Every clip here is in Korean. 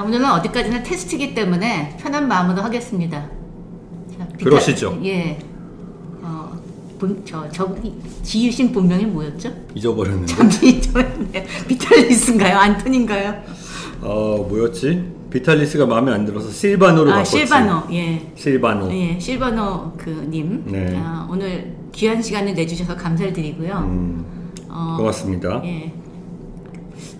자, 오늘은 어디까지나 테스트이기 때문에 편한 마음으로 하겠습니다. 자, 그러시죠. 예. 지유신 본명이 뭐였죠? 잊어버렸는데. 잠시 잊어버렸네요. 비탈리스인가요? 안토니인가요? 뭐였지? 비탈리스가 마음에 안 들어서 실바노로 바꿨지. 실바노. 예. 실바노. 예, 실바노 님. 네. 오늘 귀한 시간을 내주셔서 감사를 드리고요. 고맙습니다. 예.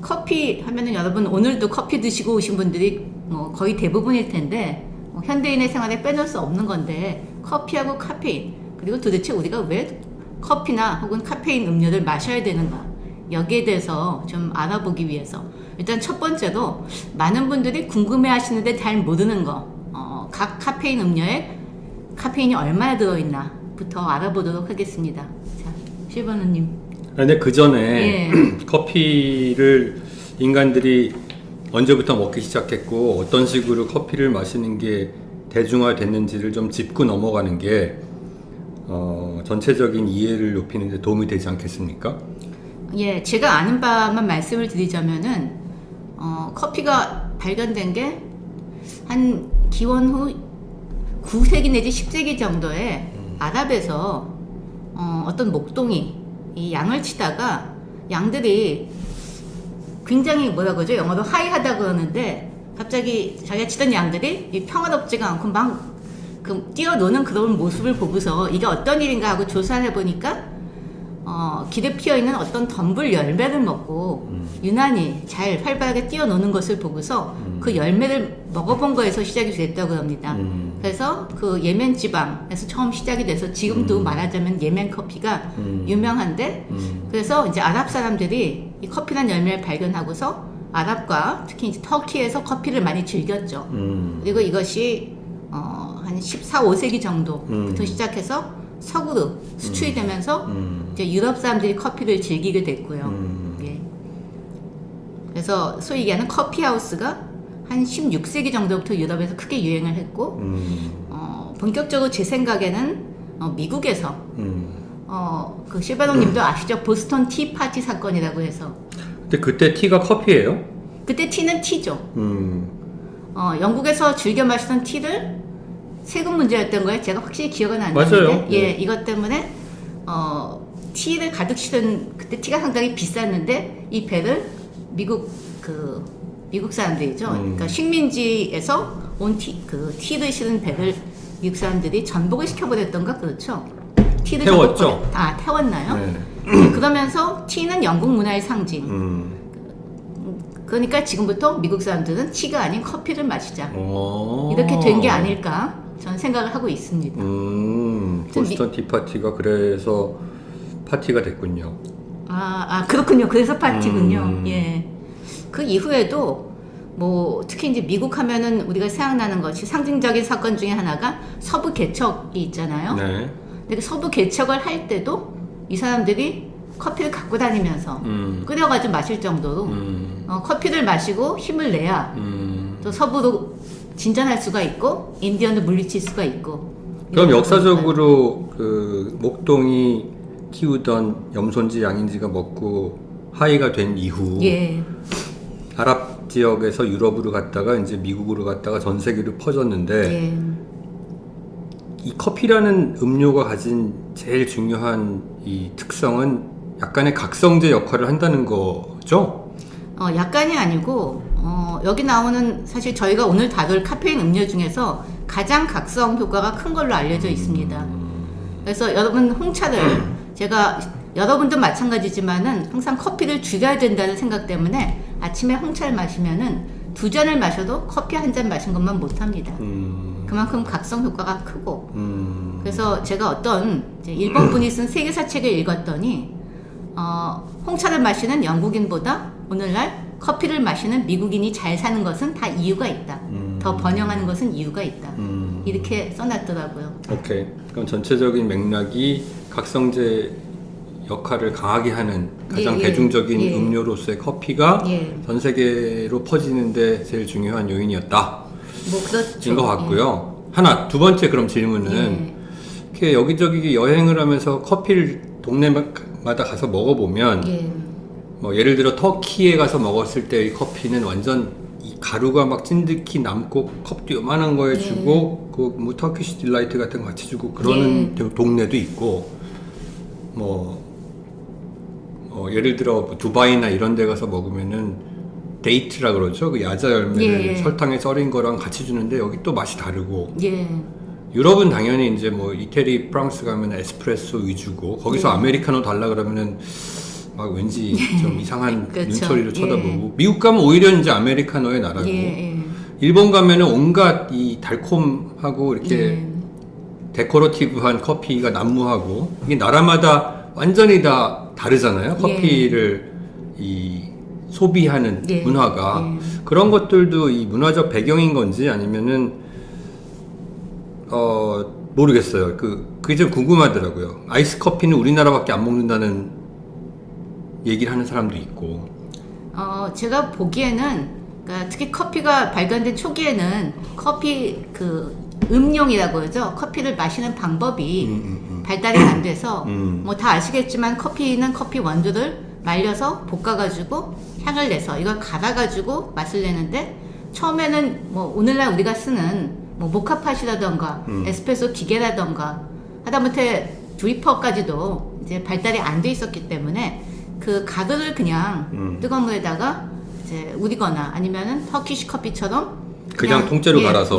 커피 하면은 여러분 오늘도 커피 드시고 오신 분들이 뭐 거의 대부분일 텐데 현대인의 생활에 빼놓을 수 없는 건데 커피하고 카페인 그리고 도대체 우리가 왜 커피나 혹은 카페인 음료를 마셔야 되는가 여기에 대해서 좀 알아보기 위해서 일단 첫 번째로 많은 분들이 궁금해 하시는데 잘 모르는 각 카페인 음료에 카페인이 얼마나 들어있나 부터 알아보도록 하겠습니다. 자, 실버너님. 근데 그 전에 예. 커피를 인간들이 언제부터 먹기 시작했고 어떤 식으로 커피를 마시는 게 대중화됐는지를 좀 짚고 넘어가는 게 전체적인 이해를 높이는 데 도움이 되지 않겠습니까? 예, 제가 아는 바만 말씀을 드리자면은 커피가 발견된 게 한 기원 후 9세기 내지 10세기 정도에 아랍에서 어떤 목동이 이 양을 치다가 양들이 굉장히 뭐라 그러죠? 영어로 하이하다 그러는데 갑자기 자기가 치던 양들이 평화롭지가 않고 막 뛰어노는 그런 모습을 보고서 이게 어떤 일인가 하고 조사를 해보니까 길에 피어있는 어떤 덤불 열매를 먹고 유난히 잘 활발하게 뛰어노는 것을 보고서 그 열매를 먹어본 거에서 시작이 됐다고 합니다. 그래서 그 예멘 지방에서 처음 시작이 돼서 지금도 말하자면 예멘 커피가 유명한데 그래서 이제 아랍 사람들이 이 커피란 열매를 발견하고서 아랍과 특히 이제 터키에서 커피를 많이 즐겼죠. 그리고 이것이 한 14, 5세기 정도부터 시작해서 서구로 수출이 되면서 이제 유럽 사람들이 커피를 즐기게 됐고요. 예. 그래서 소위 얘기하는 커피하우스가 한 16세기 정도부터 유럽에서 크게 유행을 했고 본격적으로 제 생각에는 미국에서 그 실바노님도 아시죠? 보스턴 티 파티 사건이라고 해서 근데 그때 티가 커피예요? 그때 티는 티죠. 영국에서 즐겨 마시던 티를 세금 문제였던 거예요. 제가 확실히 기억은 안 나는데 맞아요. 예, 네. 이것 때문에 티를 가득 실은 그때 티가 상당히 비쌌는데 이 배를 미국 사람들이죠. 그러니까 식민지에서 온 티를 실은 배를 미국 사람들이 전복을 시켜버렸던가 그렇죠. 티를 태웠죠. 태웠나요? 네. 그러면서 티는 영국 문화의 상징. 그러니까 지금부터 미국 사람들은 티가 아닌 커피를 마시자. 이렇게 된 게 아닐까 저는 생각을 하고 있습니다. 보스턴 티파티가 그래서 파티가 됐군요. 그렇군요. 그래서 파티군요. 예. 그 이후에도 뭐 특히 이제 미국 하면은 우리가 생각나는 것이 상징적인 사건 중에 하나가 서부 개척이 있잖아요. 네. 근데 그 서부 개척을 할 때도 이 사람들이 커피를 갖고 다니면서 끓여가지고 마실 정도로 커피를 마시고 힘을 내야 또 서부로 진전할 수가 있고 인디언을 물리칠 수가 있고. 그럼 역사적으로 그 목동이 키우던 염소인지 양인지가 먹고 하이가 된 이후 예. 아랍 지역에서 유럽으로 갔다가 이제 미국으로 갔다가 전 세계로 퍼졌는데 예. 이 커피라는 음료가 가진 제일 중요한 이 특성은 약간의 각성제 역할을 한다는 거죠? 약간이 아니고 여기 나오는 사실 저희가 오늘 다룰 카페인 음료 중에서 가장 각성 효과가 큰 걸로 알려져 있습니다. 그래서 여러분 홍차를 제가 여러분도 마찬가지지만은 항상 커피를 줄여야 된다는 생각 때문에 아침에 홍차를 마시면은 2잔을 마셔도 커피 한 잔 마신 것만 못합니다. 그만큼 각성 효과가 크고 그래서 제가 어떤 이제 일본 분이 쓴 세계사 책을 읽었더니 홍차를 마시는 영국인보다 오늘날 커피를 마시는 미국인이 잘 사는 것은 다 이유가 있다. 더 번영하는 것은 이유가 있다. 이렇게 써놨더라고요. 오케이. 그럼 전체적인 맥락이 각성제 역할을 강하게 하는 가장 대중적인 음료로서의 커피가 전 세계로 퍼지는데 제일 중요한 요인이었다. 뭐 그렇죠. 인 것 같고요. 하나, 두 번째 그럼 질문은 이렇게 여기저기 여행을 하면서 커피를 동네마다 가서 먹어보면 뭐 예를 들어 터키에 가서 먹었을 때의 커피는 완전 이 가루가 막 찐득히 남고 컵도 요만한 거에 예. 주고 그 뭐 터키시 딜라이트 같은 거 같이 주고 그러는 동네도 있고 예를 들어 뭐 두바이나 이런 데 가서 먹으면은 데이트라 그러죠. 그 야자 열매를 설탕에 썰인 거랑 같이 주는데 여기 또 맛이 다르고. 유럽은 당연히 이제 뭐 이태리, 프랑스 가면 에스프레소 위주고 거기서 아메리카노 달라 그러면은 막 왠지 좀 이상한 그렇죠. 눈초리로 쳐다보고. 미국 가면 오히려 이제 아메리카노의 나라고. 일본 가면은 온갖 이 달콤하고 이렇게 데코러티브한 커피가 난무하고 이게 나라마다 완전히 다 다르잖아요. 커피를 이 소비하는 문화가 그런 것들도 이 문화적 배경인 건지 아니면은 모르겠어요. 그게 좀 궁금하더라고요. 아이스 커피는 우리나라밖에 안 먹는다는 얘기를 하는 사람도 있고. 제가 보기에는 그러니까 특히 커피가 발견된 초기에는 커피 음용이라고 그러죠. 커피를 마시는 방법이 발달이 안 돼서 뭐 다 아시겠지만 커피는 커피 원두를 말려서 볶아가지고 향을 내서 이걸 갈아가지고 맛을 내는데 처음에는 뭐 오늘날 우리가 쓰는 뭐 모카팟이라던가 에스프레소 기계라던가 하다못해 드리퍼까지도 이제 발달이 안 돼 있었기 때문에 그 가루를 그냥 뜨거운 물에다가 이제 우리거나 아니면은 터키시 커피처럼 그냥 통째로 갈아서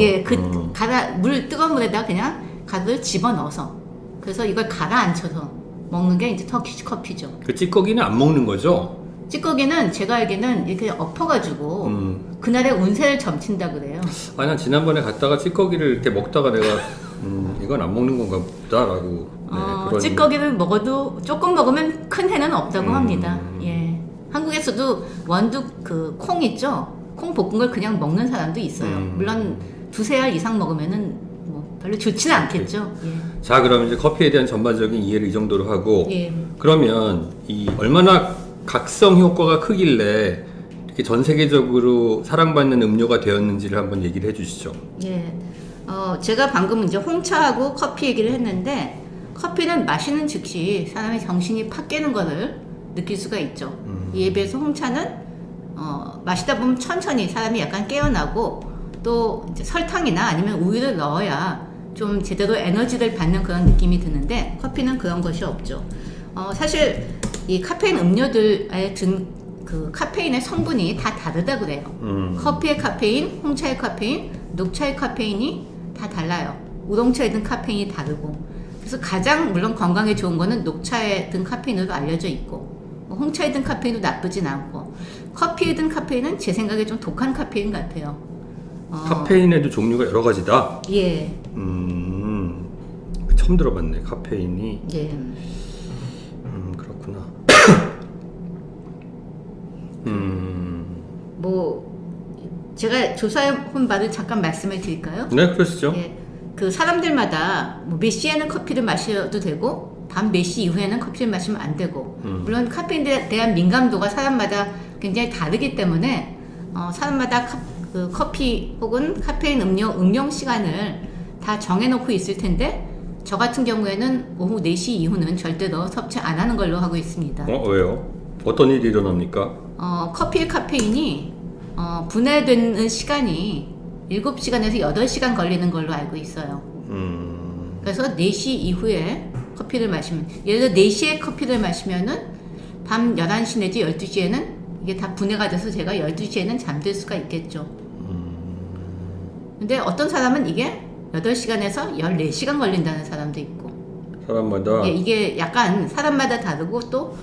물 뜨거운 물에다 그냥 가루를 집어 넣어서 그래서 이걸 가라앉혀서 먹는 게 이제 터키시 커피죠. 그 찌꺼기는 안 먹는 거죠? 찌꺼기는 제가 알기는 이렇게 엎어가지고 그날의 운세를 점친다 그래요. 난 지난번에 갔다가 찌꺼기를 이렇게 먹다가 내가 이건 안 먹는 건가 보다라고. 그런... 찌꺼기를 먹어도 조금 먹으면 큰 해는 없다고 합니다. 한국에서도 원두 콩 있죠? 콩 볶은 걸 그냥 먹는 사람도 있어요. 물론 두세 알 이상 먹으면은 뭐 별로 좋지는 않겠죠. 자, 그럼 이제 커피에 대한 전반적인 이해를 이 정도로 하고 그러면 이 얼마나 각성 효과가 크길래 이렇게 전 세계적으로 사랑받는 음료가 되었는지를 한번 얘기를 해주시죠. 제가 방금 이제 홍차하고 커피 얘기를 했는데 커피는 마시는 즉시 사람의 정신이 팍 깨는 거를 느낄 수가 있죠. 이에 비해서 홍차는 마시다 보면 천천히 사람이 약간 깨어나고 또 이제 설탕이나 아니면 우유를 넣어야 좀 제대로 에너지를 받는 그런 느낌이 드는데 커피는 그런 것이 없죠. 사실 이 카페인 음료들에 든 그 카페인의 성분이 다 다르다 그래요. 커피의 카페인, 홍차의 카페인, 녹차의 카페인이 다 달라요. 우롱차에 든 카페인이 다르고. 그래서 가장 물론 건강에 좋은 거는 녹차에 든 카페인으로 알려져 있고 홍차에 든 카페인도 나쁘진 않고 커피에 든 카페인은 제 생각에 좀 독한 카페인 같아요. 카페인에도 종류가 여러 가지다? 예. 처음 들어봤네. 카페인이. 그렇구나. 뭐 제가 조사해본 바를 잠깐 말씀을 드릴까요? 네, 그러시죠. 그 사람들마다 뭐 몇 시에는 커피를 마셔도 되고 밤 몇 시 이후에는 커피를 마시면 안 되고 물론 카페인에 대한 민감도가 사람마다 굉장히 다르기 때문에 사람마다 커피 혹은 카페인 음료 응용 시간을 다 정해놓고 있을 텐데 저 같은 경우에는 오후 4시 이후는 절대로 섭취 안 하는 걸로 하고 있습니다. 왜요? 어떤 일이 일어납니까? 커피의 카페인이 분해되는 시간이 7시간에서 8시간 걸리는 걸로 알고 있어요. 그래서 4시 이후에 커피를 마시면 예를 들어 4시에 커피를 마시면은 밤 11시 내지 12시에는 이게 다 분해가 돼서 제가 12시에는 잠들 수가 있겠죠. 근데 어떤 사람은 이게 8시간에서 14시간 걸린다는 사람도 있고 사람마다 이게 약간 사람마다 다르고 또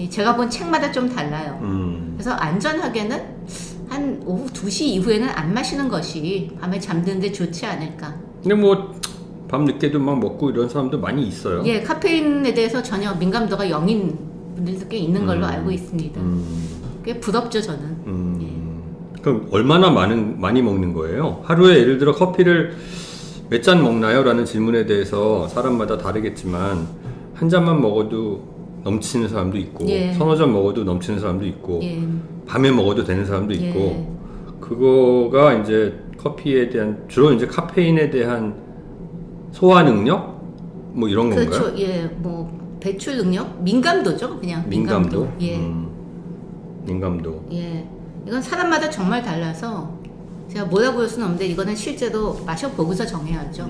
제가 본 책마다 좀 달라요. 그래서 안전하게는 한 오후 2시 이후에는 안 마시는 것이 밤에 잠드는데 좋지 않을까. 근데 뭐 밤 늦게도 막 먹고 이런 사람도 많이 있어요. 카페인에 대해서 전혀 민감도가 0인 분들도 꽤 있는 걸로 알고 있습니다. 꽤 부럽죠, 저는. 그럼 얼마나 많이 먹는 거예요? 하루에 예를 들어 커피를 몇 잔 먹나요? 라는 질문에 대해서 사람마다 다르겠지만 한 잔만 먹어도 넘치는 사람도 있고 서너 잔 먹어도 넘치는 사람도 있고 밤에 먹어도 되는 사람도 있고 그거가 이제 커피에 대한 주로 이제 카페인에 대한 소화 능력 뭐 이런 건가요? 그렇죠. 뭐 배출 능력, 민감도죠, 그냥 민감도. 민감도. 이건 사람마다 정말 달라서 제가 뭐라고 할 수는 없는데 이거는 실제로 마셔보고서 정해야죠.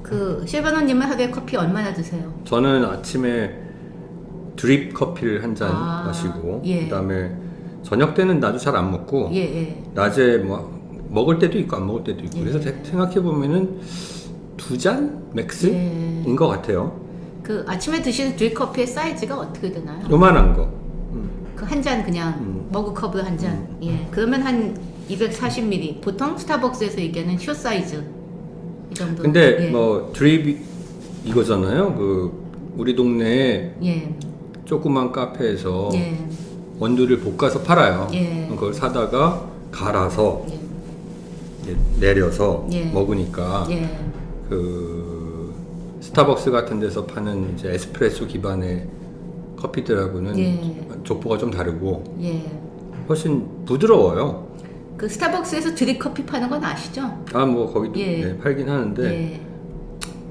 그 실버너님은 하루에 커피 얼마나 드세요? 저는 아침에 드립 커피를 한 잔 마시고 예. 그다음에 저녁 때는 나도 잘 안 먹고 낮에 뭐 먹을 때도 있고 안 먹을 때도 있고 그래서 생각해 보면은 2잔 맥스인 것 같아요. 그 아침에 드시는 드립 커피의 사이즈가 어떻게 되나요? 요만한 거. 그 한 잔 그냥 머그컵으로 한 잔. 예. 그러면 한 240ml. 보통 스타벅스에서 얘기하는 숏 사이즈 이 정도. 근데 뭐 드립 이거잖아요. 그 우리 동네에 조그만 카페에서 원두를 볶아서 팔아요. 그걸 사다가 갈아서 이제 내려서 먹으니까 그 스타벅스 같은 데서 파는 이제 에스프레소 기반의 커피들하고는 족보가 좀 다르고 훨씬 부드러워요. 그 스타벅스에서 드립 커피 파는 건 아시죠? 아 뭐 거기도 팔긴 하는데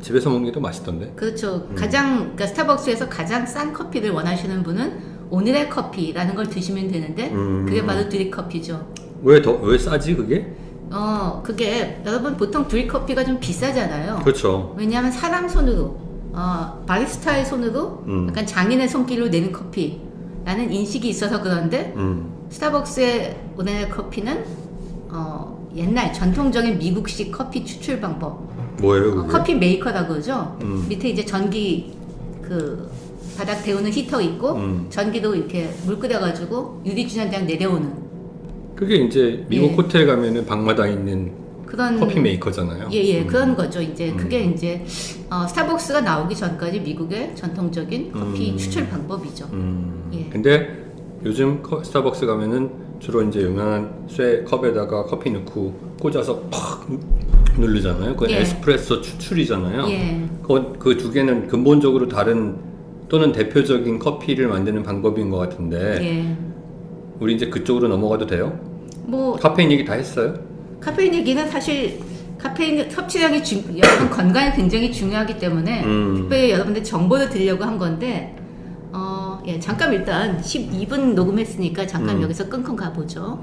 집에서 먹는 게 더 맛있던데. 그렇죠. 그러니까 스타벅스에서 가장 싼 커피를 원하시는 분은 오늘의 커피라는 걸 드시면 되는데 그게 바로 드립 커피죠. 왜 싸지 그게? 그게 여러분 보통 드립 커피가 좀 비싸잖아요. 그렇죠. 왜냐하면 사람 손으로 바리스타의 손으로 약간 장인의 손길로 내는 커피라는 인식이 있어서 그런데 스타벅스의 오늘의 커피는 옛날 전통적인 미국식 커피 추출 방법. 뭐예요 그게? 커피 메이커라고 그러죠. 밑에 이제 전기 그 바닥 데우는 히터 있고 전기도 이렇게 물 끓여가지고 유리주전장 내려오는. 그게 이제 미국 호텔 가면은 방마다 있는 그런 커피 메이커잖아요. 그런 거죠. 이제 그게 이제 스타벅스가 나오기 전까지 미국의 전통적인 커피 추출 방법이죠. 근데 요즘 스타벅스 가면은 주로 이제 유명한 쇠 컵에다가 커피 넣고 꽂아서 팍 누르잖아요. 그건 에스프레소 추출이잖아요. 그 두 개는 근본적으로 다른 또는 대표적인 커피를 만드는 방법인 것 같은데 우리 이제 그쪽으로 넘어가도 돼요? 뭐 카페인 얘기 다 했어요? 카페인 얘기는 사실 카페인 섭취량이 여러분 건강에 굉장히 중요하기 때문에 특별히 여러분들 정보를 드리려고 한 건데 잠깐 일단 12분 녹음했으니까 잠깐 여기서 끊고 가보죠.